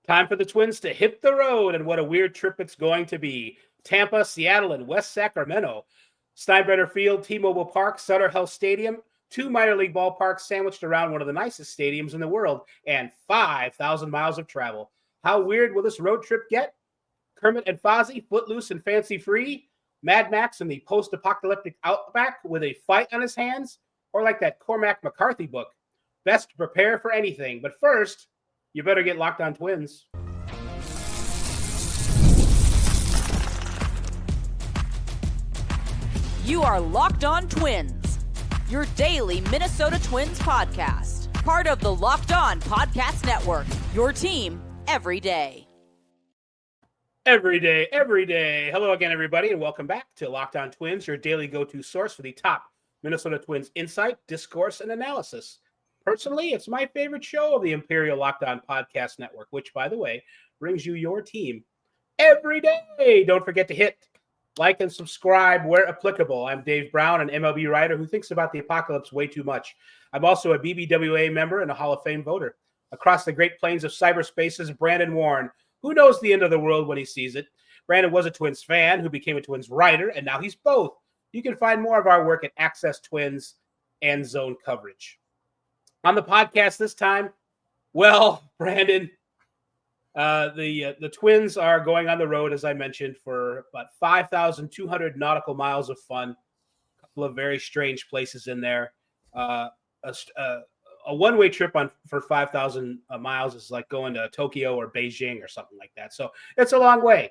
Time for the Twins to hit the road, and what a weird trip it's going to be. Tampa, Seattle, and West Sacramento. Steinbrenner Field, T-Mobile Park, Sutter Health Stadium, two minor league ballparks sandwiched around one of the nicest stadiums in the world, and 5,000 miles of travel. How weird will this road trip get? Kermit and Fozzie, footloose and fancy-free? Mad Max in the post-apocalyptic outback with a fight on his hands? Or like that Cormac McCarthy book? Best to prepare for anything. But first, you better get Locked On Twins. You are Locked On Twins, your daily Minnesota Twins podcast. Part of the Locked On Podcast Network, your team every day. Every day. Hello again, everybody, and welcome back to Locked On Twins, your daily go-to source for the top Minnesota Twins insight, discourse, and analysis. Personally, it's my favorite show of the Imperial Locked On Podcast Network, which, by the way, brings you your team every day. Don't forget to hit like and subscribe where applicable. I'm Dave Brown, an MLB writer who thinks about the apocalypse way too much. I'm also a BBWA member and a Hall of Fame voter. Across the Great Plains of cyberspace is Brandon Warren. Who knows the end of the world when he sees it? Brandon was a Twins fan who became a Twins writer, and now he's both. You can find more of our work at Access Twins and Zone Coverage. On the podcast this time, well, Brandon, the Twins are going on the road, as I mentioned, for about 5,200 nautical miles of fun. A couple of very strange places in there. A one-way trip for 5,000 miles is like going to Tokyo or Beijing or something like that. So it's a long way.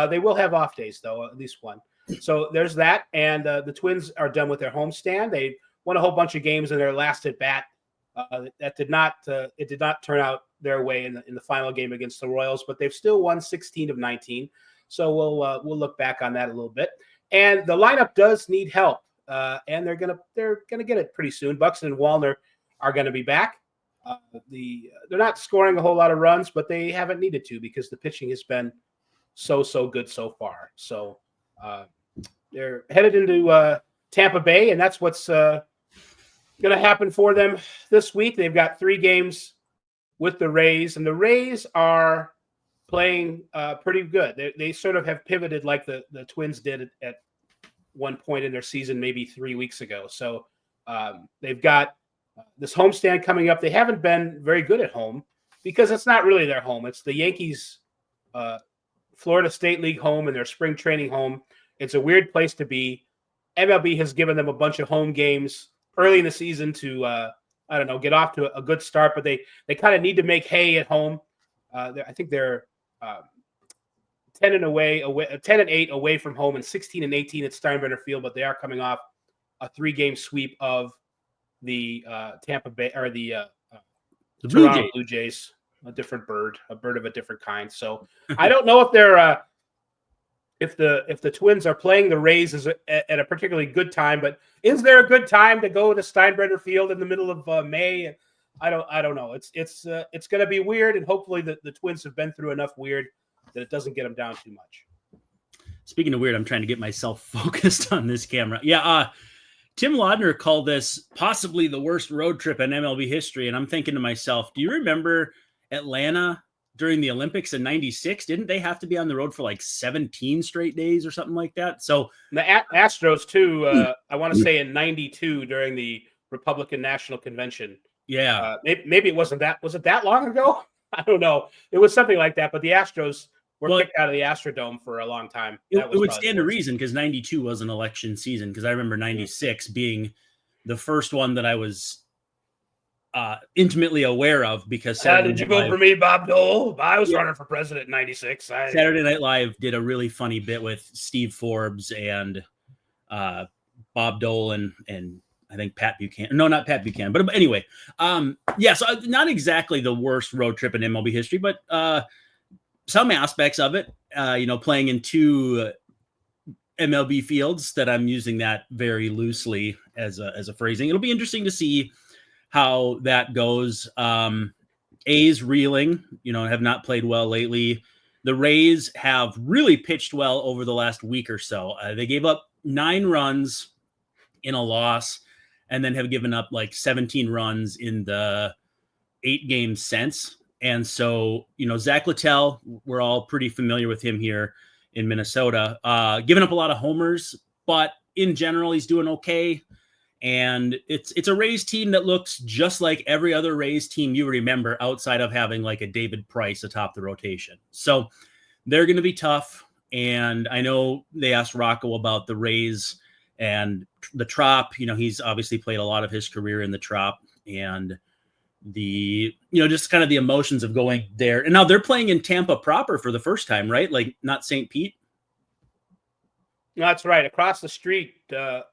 They will have off days, though, at least one. So there's that. And the Twins are done with their homestand. They won a whole bunch of games in their last at-bat. It did not turn out their way in the final game against the Royals, but they've still won 16 of 19. So we'll look back on that a little bit. And the lineup does need help, and they're gonna get it pretty soon. Buxton and Wallner are going to be back. They're not scoring a whole lot of runs, but they haven't needed to because the pitching has been so good so far. So they're headed into Tampa Bay, and that's what's going to happen for them this week. They've got 3 games with the Rays, and the Rays are playing pretty good. They sort of have pivoted like the Twins did at one point in their season, maybe 3 weeks ago. So they've got this homestand coming up. They haven't been very good at home because it's not really their home. It's the Yankees' Florida State League home and their spring training home. It's a weird place to be. MLB has given them a bunch of home games early in the season to, get off to a good start, but they kind of need to make hay at home. I think they're 10-8 away from home and 16-18 at Steinbrenner Field, but they are coming off a 3-game sweep of the Tampa Bay or the Toronto Blue Jays, a bird of a different kind. So I don't know if they're if the Twins are playing the Rays at a particularly good time, but is there a good time to go to Steinbrenner Field in the middle of May? I don't know. It's going to be weird, and hopefully the Twins have been through enough weird that it doesn't get them down too much. Speaking of weird, I'm trying to get myself focused on this camera. Yeah. Tim Laudner called this possibly the worst road trip in MLB history. And I'm thinking to myself, do you remember Atlanta during the Olympics in 96? Didn't they have to be on the road for like 17 straight days or something like that? So the Astros too, I want to say in 92 during the Republican National Convention. Yeah. Maybe it wasn't that. Was it that long ago? I don't know. It was something like that, but the Astros were kicked out of the Astrodome for a long time. It would stand to reason because 92 was an election season, because I remember 96 being the first one that I was intimately aware of, because did you vote for me, Bob Dole? I was running for president in 96. Saturday Night Live did a really funny bit with Steve Forbes and Bob Dole and I think Pat Buchanan. No, not Pat Buchanan. But anyway, so not exactly the worst road trip in MLB history, but some aspects of it, playing in 2 MLB fields, that I'm using that very loosely as a phrasing. It'll be interesting to see how that goes. A's reeling, have not played well lately. The Rays have really pitched well over the last week or so. They gave up 9 runs in a loss, and then have given up like 17 runs in the 8 games since. And so, Zach Littell, we're all pretty familiar with him here in Minnesota, giving up a lot of homers, but in general, he's doing okay. And it's a Rays team that looks just like every other Rays team you remember outside of having like a David Price atop the rotation. So they're going to be tough. And I know they asked Rocco about the Rays and the Trop. He's obviously played a lot of his career in the Trop, and just kind of the emotions of going there. And now they're playing in Tampa proper for the first time, right? Like not St. Pete. No, that's right. Across the street,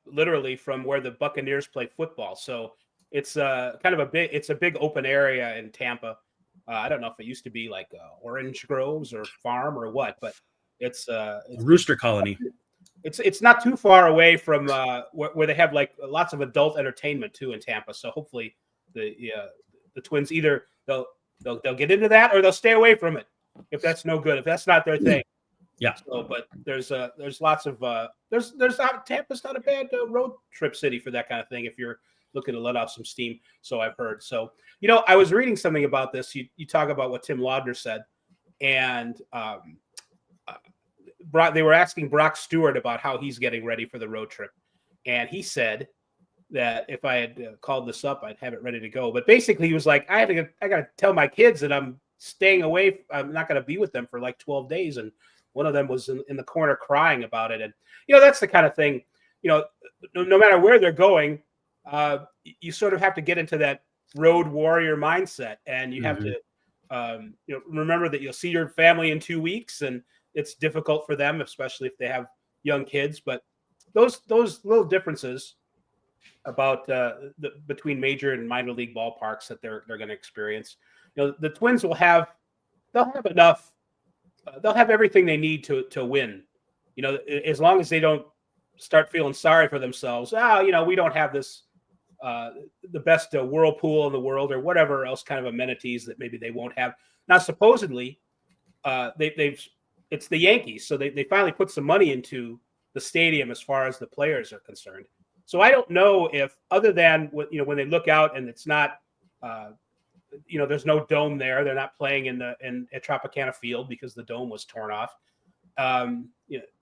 literally from where the Buccaneers play football. So it's kind of a big open area in Tampa. I don't know if it used to be like Orange Groves or Farm or what, but it's Rooster Colony. It's not too far away from where they have like lots of adult entertainment too in Tampa. So hopefully the Twins either they'll get into that or they'll stay away from it if that's no good, if that's not their thing. Yeah. So, but there's lots of Tampa's not a bad road trip city for that kind of thing if you're looking to let off some steam. So I've heard. So I was reading something about this. You talk about what Tim Laudner said, and they were asking Brock Stewart about how he's getting ready for the road trip, and he said that if I had called this up, I'd have it ready to go. But basically, he was like, I got to tell my kids that I'm staying away. I'm not going to be with them for like 12 days, and one of them was in the corner crying about it. And, that's the kind of thing, no matter where they're going, you sort of have to get into that road warrior mindset. And you have to, remember that you'll see your family in 2 weeks, and it's difficult for them, especially if they have young kids. But those little differences about between major and minor league ballparks that they're going to experience, the Twins they'll have enough. They'll have everything they need to win, as long as they don't start feeling sorry for themselves. We don't have this, the best whirlpool in the world or whatever else kind of amenities that maybe they won't have. Now, supposedly, it's the Yankees, so they finally put some money into the stadium as far as the players are concerned. So I don't know if, other than when they look out and it's not. There's no dome there. They're not playing at Tropicana Field because the dome was torn off.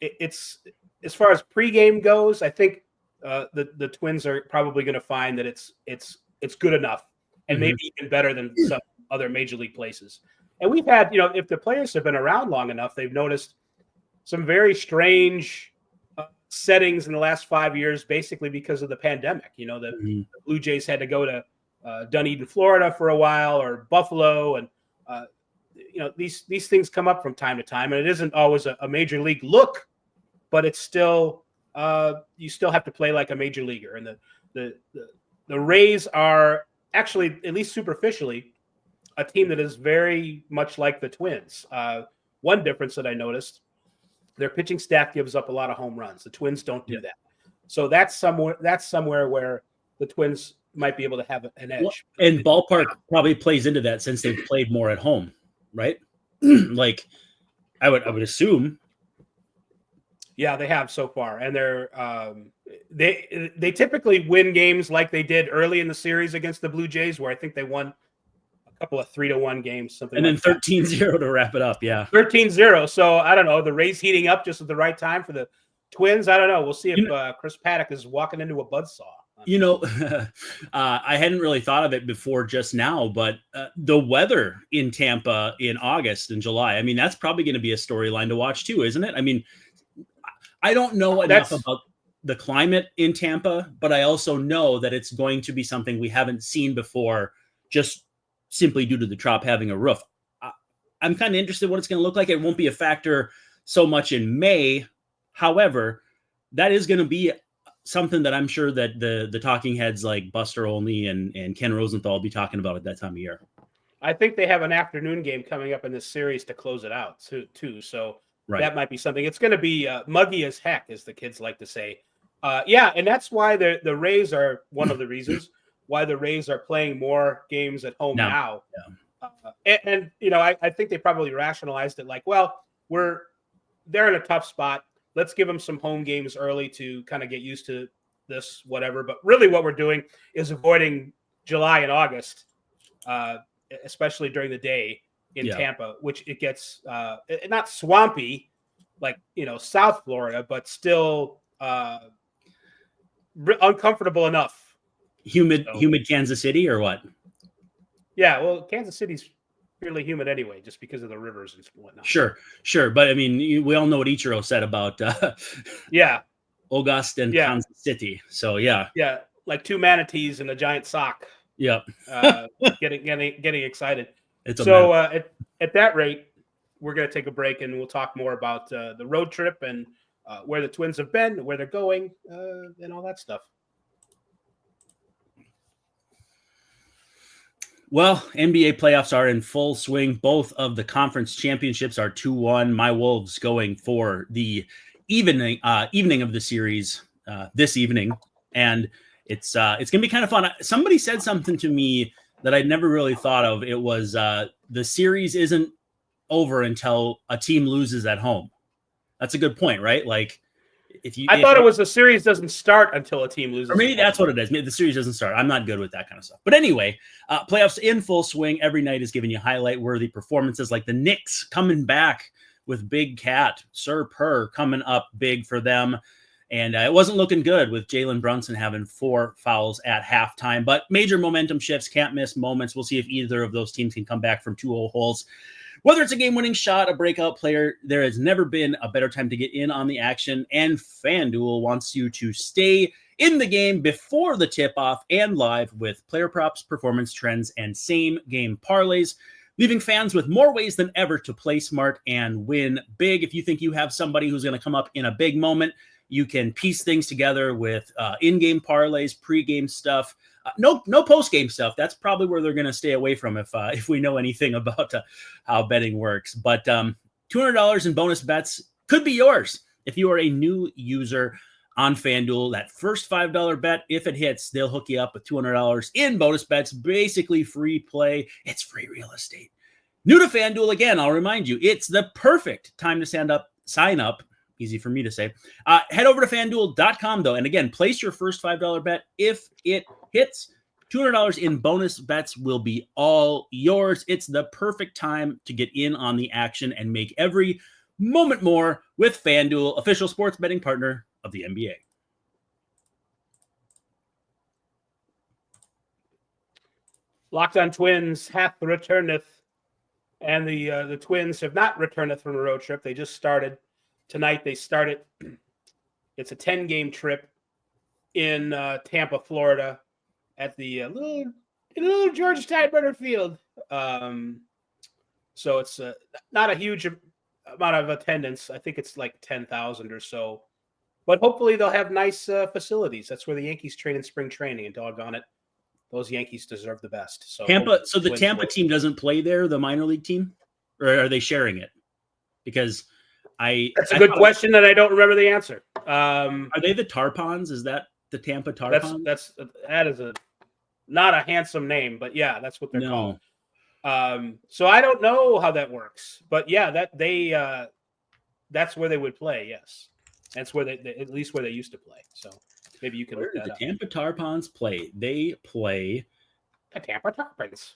It's as far as pregame goes, I think the Twins are probably going to find that it's good enough and maybe even better than some other major league places. And we've had, if the players have been around long enough, they've noticed some very strange settings in the last 5 years, basically because of the pandemic. The Blue Jays had to go to Dunedin, Florida for a while, or Buffalo. And, these things come up from time to time, and it isn't always a major league look, but it's still, you still have to play like a major leaguer. And the Rays are actually, at least superficially, a team that is very much like the Twins. One difference that I noticed, their pitching staff gives up a lot of home runs. The Twins don't do that. So that's somewhere where the Twins might be able to have an edge. And ballpark probably plays into that since they've played more at home, right? Like I would assume. Yeah, they have so far, and they're they typically win games like they did early in the series against the Blue Jays, where I think they won a couple of 3-1 games, something. And like then 13-0 to wrap it up. Yeah, 13-0. So I don't know. The Rays heating up just at the right time for the Twins. I don't know. We'll see if Chris Paddock is walking into a buzzsaw. I hadn't really thought of it before just now, but the weather in Tampa in August and July, I mean, that's probably going to be a storyline to watch too, isn't it? I mean, I don't know enough about the climate in Tampa, but I also know that it's going to be something we haven't seen before, just simply due to the Trop having a roof. I'm kind of interested in what it's going to look like. It won't be a factor so much in May. However, that is going to be something that I'm sure that the talking heads like Buster Olney and Ken Rosenthal will be talking about at that time of year. I think they have an afternoon game coming up in this series to close it out too. So that might be something. It's going to be muggy as heck, as the kids like to say. And that's why the Rays are one of the reasons why the Rays are playing more games at home now. Yeah. I think they probably rationalized it like, well, they're in a tough spot. Let's give them some home games early to kind of get used to this, whatever. But really what we're doing is avoiding July and August especially during the day in Yeah. Tampa, which it gets not swampy like South Florida, but still uncomfortable enough. Humid So, Kansas City or what? Yeah, well, Kansas City's fairly humid anyway, just because of the rivers and whatnot. Sure. But I mean, we all know what Ichiro said about Yeah, August and Yeah. Kansas City. So yeah, like two manatees and a giant sock. yep. Getting excited. It's a So mess. at that rate, we're going to take a break and we'll talk more about the road trip and where the Twins have been, where they're going, and all that stuff. Well, NBA playoffs are in full swing. Both of the conference championships are 2-1. My Wolves going for the evening of the series this evening, and it's going to be kind of fun. Somebody said something to me that I'd never really thought of. It was the series isn't over until a team loses at home. That's a good point, right? Like I thought it was the series doesn't start until a team loses. Or maybe that's what it is. Maybe the series doesn't start. I'm not good with that kind of stuff. But anyway, playoffs in full swing. Every night is giving you highlight-worthy performances like the Knicks coming back with Big Cat. Sir Purr coming up big for them. And it wasn't looking good with Jalen Brunson having 4 fouls at halftime. But major momentum shifts, can't miss moments. We'll see if either of those teams can come back from 2-0 holes. Whether it's a game-winning shot, a breakout player, there has never been a better time to get in on the action, and FanDuel wants you to stay in the game before the tip-off and live with player props, performance trends, and same-game parlays, leaving fans with more ways than ever to play smart and win big. If you think you have somebody who's going to come up in a big moment, you can piece things together with in-game parlays, pre-game stuff. No post-game stuff. That's probably where they're going to stay away from if we know anything about how betting works. But $200 in bonus bets could be yours if you are a new user on FanDuel. That first $5 bet, if it hits, they'll hook you up with $200 in bonus bets. Basically free play. It's free real estate. New to FanDuel, again, I'll remind you, it's the perfect time to sign up. Easy for me to say. Head over to FanDuel.com, though. And again, place your first $5 bet. If it hits, $200 in bonus bets will be all yours. It's the perfect time to get in on the action and make every moment more with FanDuel, official sports betting partner of the NBA. Locked on Twins hath returneth, and the Twins have not returneth from a road trip. They just started. Tonight they started. It's a 10-game trip in Tampa, Florida, at the little George Steinbrenner Field. So it's not a huge amount of attendance. I think it's like 10,000 or so. But hopefully they'll have nice facilities. That's where the Yankees train in spring training, and doggone it, those Yankees deserve the best. So Tampa. So the Tampa team doesn't play there, the minor league team, or are they sharing it? Because that's a good question, and I don't remember the answer. Are they the Tarpons? Is that the Tampa Tarpons? That is not a handsome name, but yeah, that's what they're called. So I don't know how that works, but yeah, that's where they would play. Yes, that's where they at least where they used to play. So maybe you can look that up. The Tampa Tarpons play. They play the Tampa Tarpons.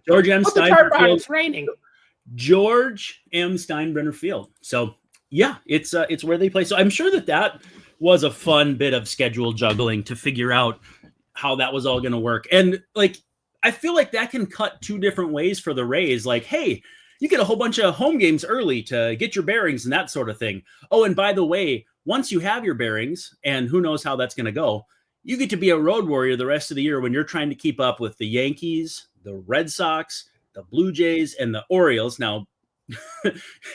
George M. Steinbrenner. It's raining. George M. Steinbrenner Field. So yeah, it's where they play. So I'm sure that was a fun bit of schedule juggling to figure out how that was all going to work. And like, I feel like that can cut 2 different ways for the Rays. Like, hey, you get a whole bunch of home games early to get your bearings and that sort of thing. Oh, and by the way, once you have your bearings, and who knows how that's going to go, you get to be a road warrior the rest of the year when you're trying to keep up with the Yankees, the Red Sox, the Blue Jays, and the Orioles. Now,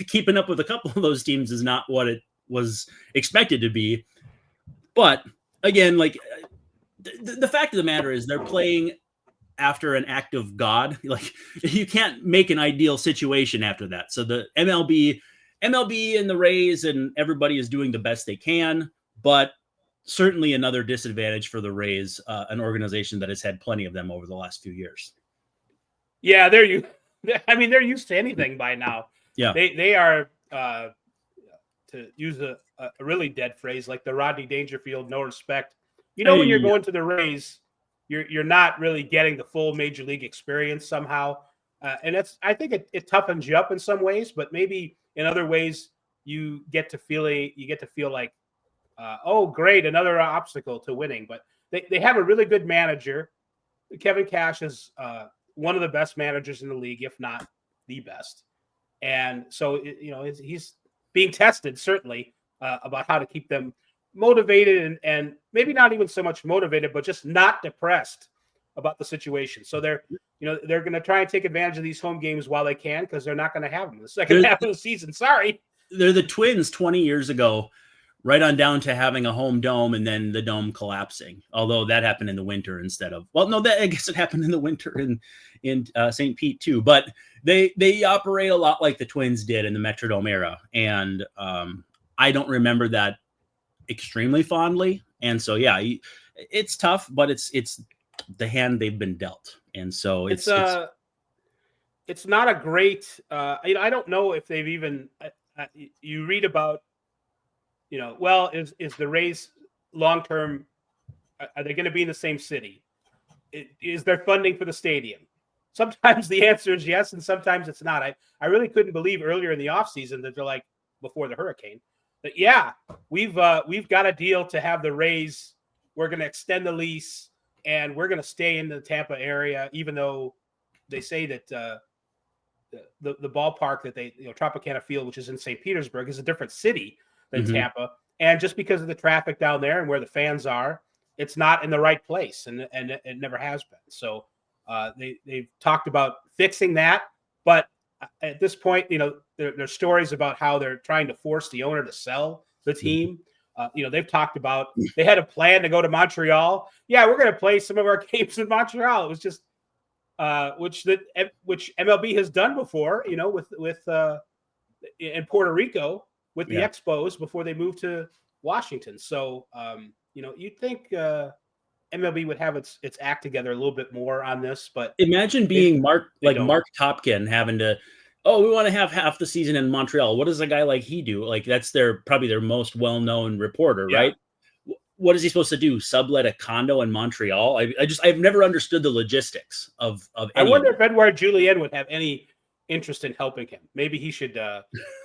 keeping up with a couple of those teams is not what it was expected to be. But again, like the fact of the matter is they're playing after an act of God. Like you can't make an ideal situation after that. So the MLB and the Rays and everybody is doing the best they can, but certainly another disadvantage for the Rays, an organization that has had plenty of them over the last few years. Yeah, they're used to anything by now. Yeah, they are to use a really dead phrase like the Rodney Dangerfield, no respect. When you're going to the Rays, you're not really getting the full major league experience somehow. And I think it toughens you up in some ways, but maybe in other ways you get to feel like, oh, great, another obstacle to winning. But they have a really good manager. Kevin Cash is one of the best managers in the league, if not the best. And so, he's being tested, certainly, about how to keep them motivated and maybe not even so much motivated, but just not depressed about the situation. So they're going to try and take advantage of these home games while they can, because they're not going to have them in the second half of the season. Sorry. They're the Twins 20 years ago, right on down to having a home dome and then the dome collapsing. Although that happened in the winter instead of, well, no, I guess it happened in the winter in St. Pete too. But they operate a lot like the Twins did in the Metrodome era. And I don't remember that extremely fondly. And so, yeah, it's tough, but it's the hand they've been dealt. And so it's not a great, I don't know if they've even, you read about, well, is the Rays long-term, are they going to be in the same city? Is there funding for the stadium? Sometimes the answer is yes, and sometimes it's not. I really couldn't believe earlier in the offseason that they're like, before the hurricane, that, yeah, we've got a deal to have the Rays. We're going to extend the lease, and we're going to stay in the Tampa area, even though they say that the ballpark that they, Tropicana Field, which is in St. Petersburg, is a different city than Tampa. And just because of the traffic down there and where the fans are, it's not in the right place, and it never has been. So they've talked about fixing that, but at this point, there's stories about how they're trying to force the owner to sell the team. They've talked about, they had a plan to go to Montreal. Yeah, we're going to play some of our games in Montreal. It was just which MLB has done before, with in Puerto Rico with the Expos before they moved to Washington. So you'd think MLB would have its act together a little bit more on this, but imagine being Mark Topkin having to, we want to have half the season in Montreal. What does a guy like he do? Like, that's probably their most well-known reporter, right? What is he supposed to do? Sublet a condo in Montreal? I've never understood the logistics of I wonder if Edouard Julien would have any interest in helping him. Maybe he should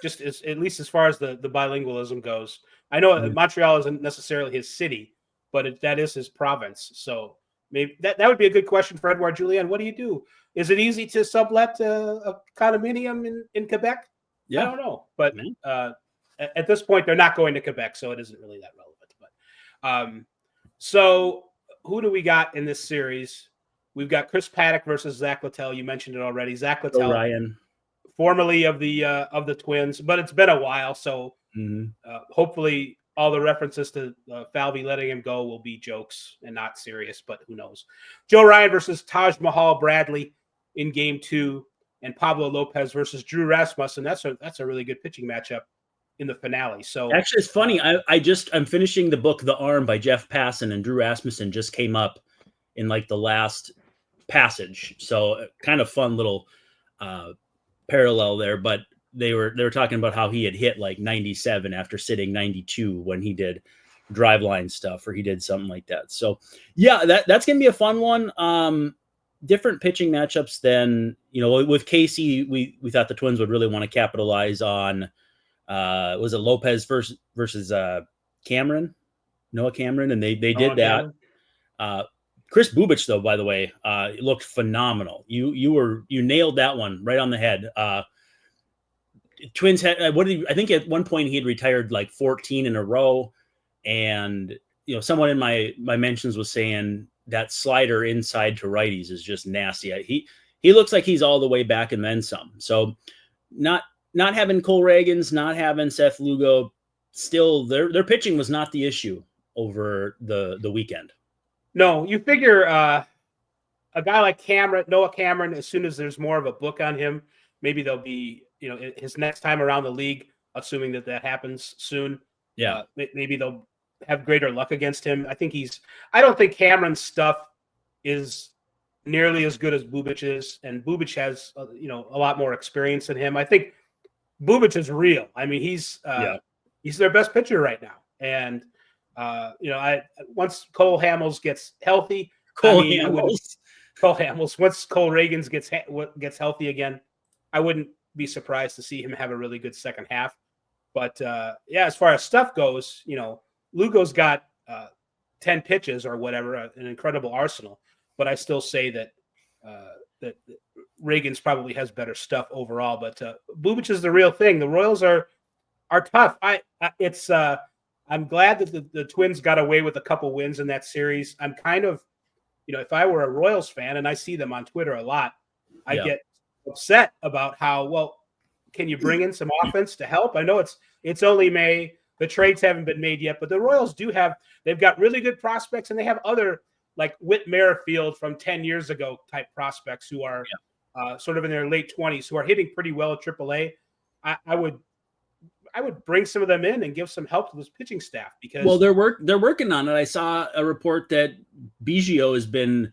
just at least as far as the bilingualism goes. I know Montreal isn't necessarily his city, but that is his province. So maybe that would be a good question for Edouard Julien. What do you do? Is it easy to sublet a condominium in Quebec? Yeah. I don't know. But at this point, they're not going to Quebec, so it isn't really that relevant. But so who do we got in this series? We've got Chris Paddock versus Zach Littell. You mentioned it already. Zach Littell, Ryan, formerly of the Twins, but it's been a while, so hopefully all the references to Falvey letting him go will be jokes and not serious, but who knows. Joe Ryan versus Taj Mahal Bradley in Game 2, and Pablo Lopez versus Drew Rasmussen. That's a really good pitching matchup in the finale. So actually, it's funny. I'm finishing the book The Arm by Jeff Passan, and Drew Rasmussen just came up in like the last passage. So kind of fun little parallel there, but they were talking about how he had hit like 97 after sitting 92 when he did Driveline stuff, or he did something like that. So yeah, that's going to be a fun one. Different pitching matchups than, with Casey, we thought the Twins would really want to capitalize on, was it Lopez versus Cameron, Noah Cameron. And they did that. Chris Bubich, though, by the way, looked phenomenal. You nailed that one right on the head. Twins had, I think at one point he had retired like 14 in a row. And, someone in my mentions was saying that slider inside to righties is just nasty. He looks like he's all the way back and then some. So not having Cole Reagans, not having Seth Lugo, still their pitching was not the issue over the weekend. No, you figure a guy like Noah Cameron, as soon as there's more of a book on him, maybe there'll be, his next time around the league, assuming that happens soon. Yeah. Maybe they'll have greater luck against him. I don't think Cameron's stuff is nearly as good as Bubich is, and Bubich has, a lot more experience than him. I think Bubich is real. I mean, he's their best pitcher right now. And, once Cole Hamels gets healthy, Cole I wouldn't. Hamels. Cole Hamels. Once Cole Reagans gets healthy again, I wouldn't be surprised to see him have a really good second half. But yeah, as far as stuff goes, Lugo's got 10 pitches or whatever, an incredible arsenal. But I still say that that Reagans probably has better stuff overall. But Bubic is the real thing. The Royals are tough. I'm glad that the Twins got away with a couple wins in that series. I'm kind of, if I were a Royals fan and I see them on Twitter a lot, I get upset about how, well, can you bring in some offense to help? I know it's only May. The trades haven't been made yet, but the Royals they've got really good prospects, and they have other, like Whit Merrifield from 10 years ago type prospects who are sort of in their late 20s, who are hitting pretty well at AAA. I would bring some of them in and give some help to this pitching staff because they're working on it. I saw a report that Biggio has been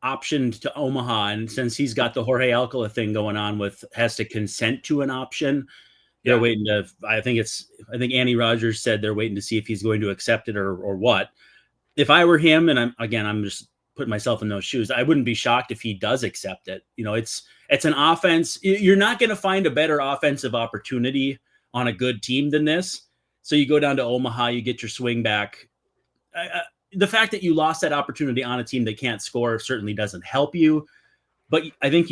optioned to Omaha, and since he's got the Jorge Alcala thing going on has to consent to an option. They're waiting to. I think Andy Rogers said they're waiting to see if he's going to accept it or what. If I were him, and I'm just putting myself in those shoes, I wouldn't be shocked if he does accept it. It's an offense. You're not going to find a better offensive opportunity on a good team than this. So you go down to Omaha, you get your swing back. The fact that you lost that opportunity on a team that can't score certainly doesn't help you. But I think,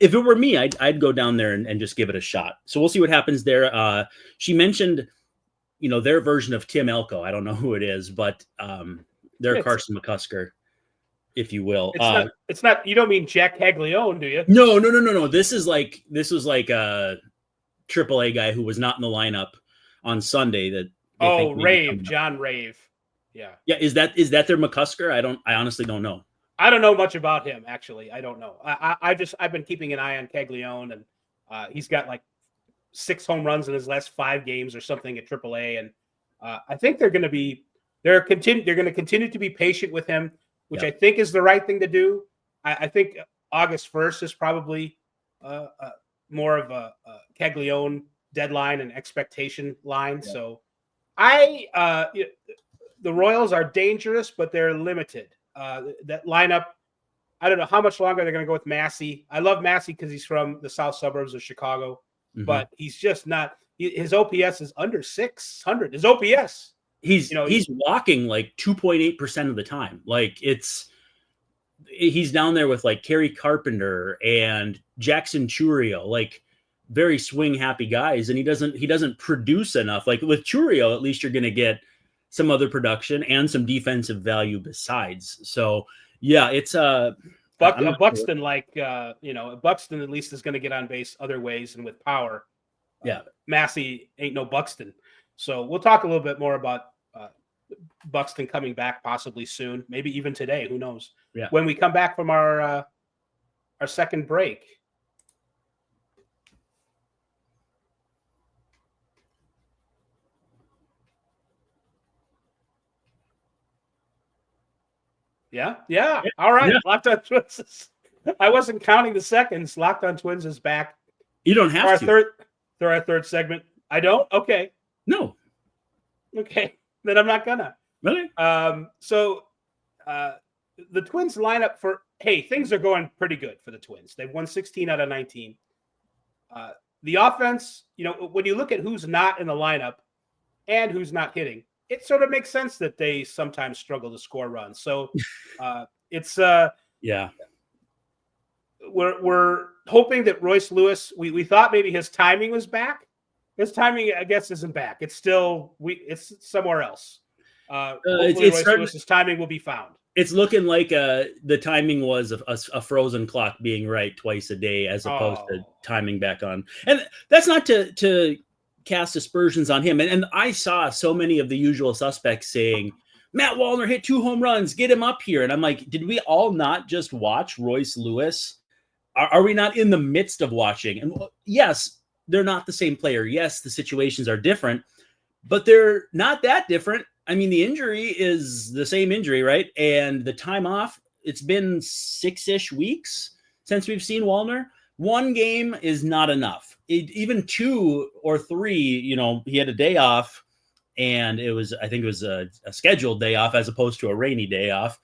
if it were me, I'd go down there and just give it a shot. So we'll see what happens there. She mentioned, their version of Tim Elko. I don't know who it is, but they're Carson McCusker, if you will. It's not. You don't mean Jack Caglione, do you? No. This was like a AAA guy who was not in the lineup on Sunday. John Rave. Yeah. Yeah. Is that their McCusker? I honestly don't know. I don't know much about him, actually. I don't know. I've been keeping an eye on Caglione, and he's got like 6 home runs in his last 5 games or something at AAA, and I think they're going to continue to be patient with him, which I think is the right thing to do. I think August 1st is probably more of a Caglione deadline and expectation line. Yeah. So the Royals are dangerous, but they're limited. That lineup, I don't know how much longer they're going to go with Massey. I love Massey because he's from the south suburbs of Chicago, but he's just not. His OPS is under 600. His OPS. He's walking like 2.8% of the time. Like he's down there with like Kerry Carpenter and Jackson Churio, like very swing happy guys, and he doesn't produce enough. Like with Churio, at least you're going to get some other production and some defensive value besides. So yeah, it's Buxton, Buxton at least is going to get on base other ways and with power. Yeah, Massey ain't no Buxton. So we'll talk a little bit more about Buxton coming back possibly soon, maybe even today. Who knows? Yeah. When we come back from our second break. Yeah. All right. Yeah. Locked on Twins. I wasn't counting the seconds. Locked on Twins is back. You don't have to. For our third segment. I don't? Okay. No. Okay. Then I'm not gonna. Really? So the Twins lineup things are going pretty good for the Twins. They've won 16 out of 19. The offense, when you look at who's not in the lineup and who's not hitting, it sort of makes sense that they sometimes struggle to score runs. So we're hoping that Royce Lewis, we thought maybe his timing was back. His timing, I guess, isn't back. It's still it's somewhere else. Hopefully Royce Lewis's timing will be found. It's looking like the timing was a frozen clock being right twice a day as opposed to timing back on. And that's not to cast aspersions on him. And I saw so many of the usual suspects saying, Matt Wallner hit 2 home runs, get him up here. And I'm like, did we all not just watch Royce Lewis? Are we not in the midst of watching? And yes, they're not the same player. Yes, the situations are different, but they're not that different. I mean, the injury is the same injury, right? And the time off, it's been 6-ish weeks since we've seen Wallner. 1 game is not enough. Even 2 or 3, he had a day off and I think it was a scheduled day off as opposed to a rainy day off.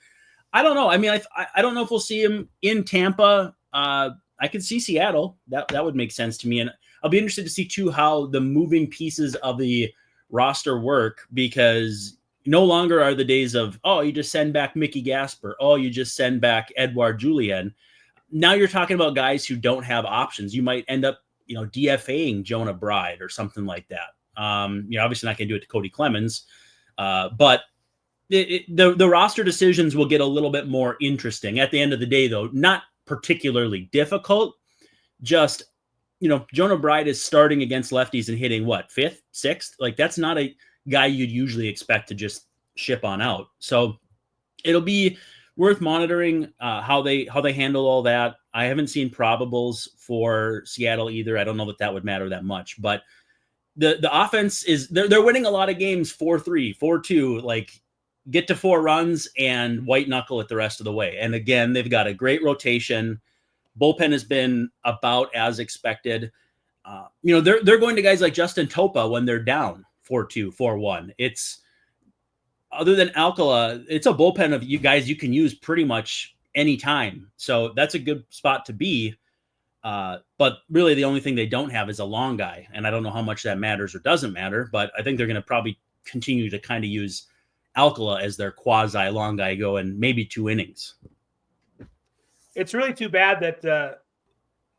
I don't know. I mean, I don't know if we'll see him in Tampa. I could see Seattle. That would make sense to me. And I'll be interested to see too how the moving pieces of the roster work, because no longer are the days of, oh, you just send back Mickey Gasper. Oh, you just send back Edouard Julien. Now you're talking about guys who don't have options. You might end up, DFAing Jonah Bride or something like that. You're obviously not going to do it to Cody Clemens, but the roster decisions will get a little bit more interesting at the end of the day, though. Not particularly difficult. Just, Jonah Bride is starting against lefties and hitting what, 5th, 6th? Like, that's not a guy you'd usually expect to just ship on out. So it'll be worth monitoring how they handle all that. I haven't seen probables for Seattle either. I don't know that would matter that much, but the offense is they're winning a lot of games 4-3, 4-2, like get to 4 runs and white knuckle it the rest of the way. And again, they've got a great rotation. Bullpen has been about as expected. They're going to guys like Justin Topa when they're down 4-2, 4-1. It's, other than Alcala, it's a bullpen of you guys you can use pretty much anytime. So that's a good spot to be. But really the only thing they don't have is a long guy. And I don't know how much that matters or doesn't matter, but I think they're going to probably continue to kind of use Alcala as their quasi long guy going maybe 2 innings. It's really too bad that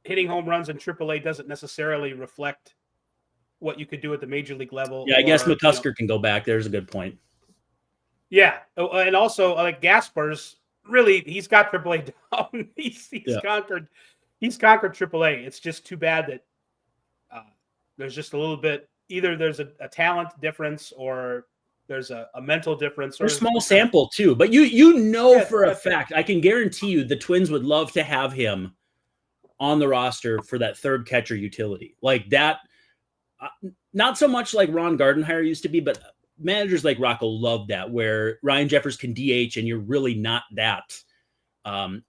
hitting home runs in AAA doesn't necessarily reflect what you could do at the major league level. Yeah, I guess McCusker can go back. There's a good point. Yeah, and also like Gasper's really, he's got AAA down. he's conquered AAA. It's just too bad that there's just a little bit. Either there's a talent difference or there's a mental difference. Or a small sample too, but for a fact, I can guarantee you the Twins would love to have him on the roster for that third catcher utility like that. Not so much like Ron Gardenhire used to be, but managers like Rocco love that, where Ryan Jeffers can DH and you're really not that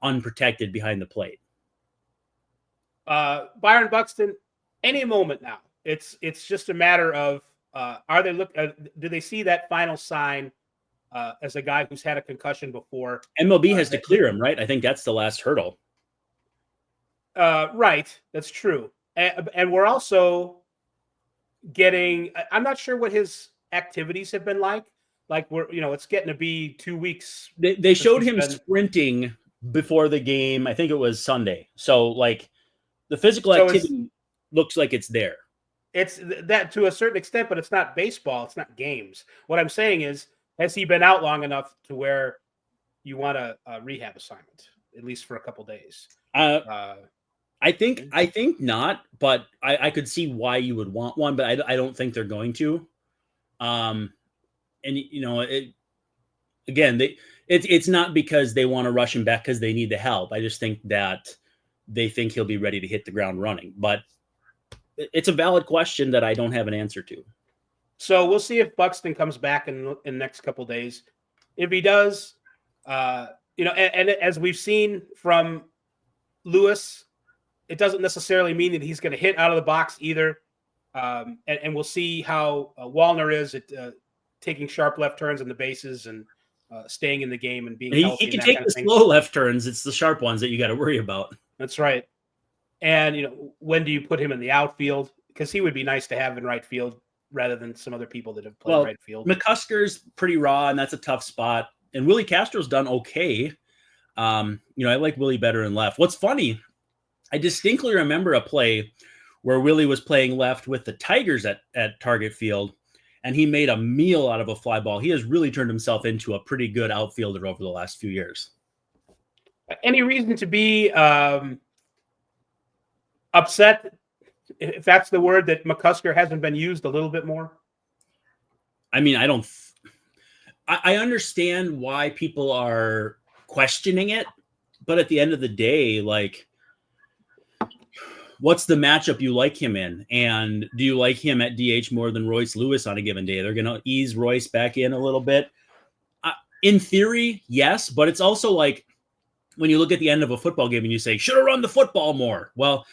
unprotected behind the plate. Byron Buxton, any moment now. It's just a matter of do they see that final sign as a guy who's had a concussion before? MLB has to clear him, right? I think that's the last hurdle. Right, that's true. And we're also getting. I'm not sure what his activities have been like. Like it's getting to be 2 weeks. They showed him sprinting before the game. I think it was Sunday. So like the physical activity looks like it's there. It's that to a certain extent, but it's not baseball. It's not games. What I'm saying is, has he been out long enough to where you want a rehab assignment, at least for a couple days? I think not, but I could see why you would want one, but I don't think they're going to. It's not because they want to rush him back because they need the help. I just think that they think he'll be ready to hit the ground running, but it's a valid question that I don't have an answer to. So we'll see if Buxton comes back in the next couple of days. If he does, and as we've seen from Lewis, it doesn't necessarily mean that he's going to hit out of the box either. And we'll see how Wallner is at taking sharp left turns in the bases and staying in the game and being healthy. He can take the slow left turns. It's the sharp ones that you got to worry about. That's right. And, when do you put him in the outfield? Because he would be nice to have in right field rather than some other people that have played right field. McCusker's pretty raw, and that's a tough spot. And Willie Castro's done okay. I like Willie better in left. What's funny, I distinctly remember a play where Willie was playing left with the Tigers at Target Field, and he made a meal out of a fly ball. He has really turned himself into a pretty good outfielder over the last few years. Any reason to be upset, if that's the word, that McCusker hasn't been used a little bit more? I mean, I understand why people are questioning it, but at the end of the day, like, what's the matchup you like him in? And do you like him at DH more than Royce Lewis on a given day? They're going to ease Royce back in a little bit. In theory, yes, but it's also like when you look at the end of a football game and you say, should have run the football more. Well,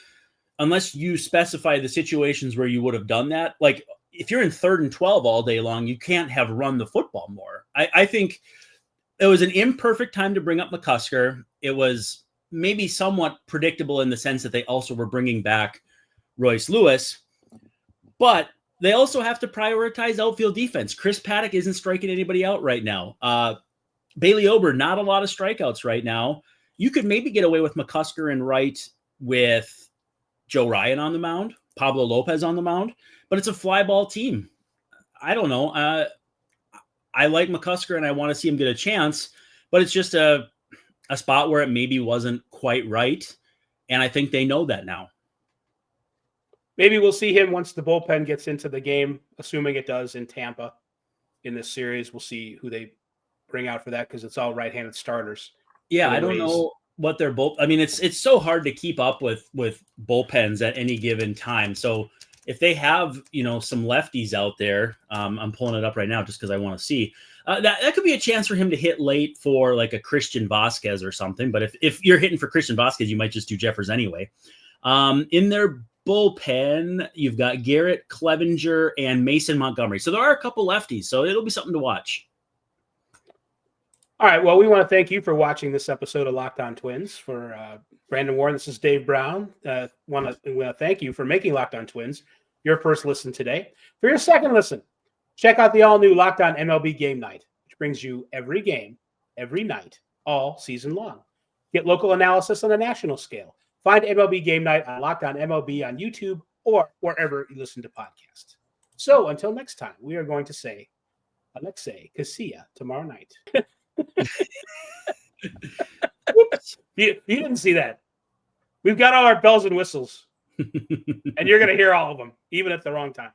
unless you specify the situations where you would have done that, like if you're in 3rd and 12 all day long, you can't have run the football more. I think it was an imperfect time to bring up McCusker. It was maybe somewhat predictable in the sense that they also were bringing back Royce Lewis, but they also have to prioritize outfield defense. Chris Paddock isn't striking anybody out right now. Bailey Ober, not a lot of strikeouts right now. You could maybe get away with McCusker and Wright with Joe Ryan on the mound, Pablo Lopez on the mound, but it's a fly ball team. I don't know. I like McCusker and I want to see him get a chance, but it's just a spot where it maybe wasn't quite right. And I think they know that now. Maybe we'll see him once the bullpen gets into the game, assuming it does in Tampa in this series. We'll see who they bring out for that because it's all right-handed starters. Yeah, I don't know what they're both. I mean, it's so hard to keep up with bullpens at any given time. So if they have, some lefties out there, I'm pulling it up right now just because I want to see. That could be a chance for him to hit late for like a Christian Vasquez or something. But if you're hitting for Christian Vasquez, you might just do Jeffers anyway. In their bullpen, you've got Garrett Clevenger and Mason Montgomery. So there are a couple lefties. So it'll be something to watch. All right. Well, we want to thank you for watching this episode of Locked On Twins. For Brandon Warren, this is Dave Brown. Want to thank you for making Locked On Twins your first listen today. For your second listen, check out the all-new Locked On MLB Game Night, which brings you every game, every night, all season long. Get local analysis on a national scale. Find MLB Game Night on Locked On MLB on YouTube or wherever you listen to podcasts. So until next time, we are going to say, Alexei Casilla tomorrow night. You didn't see that. We've got all our bells and whistles, and you're going to hear all of them, even at the wrong time.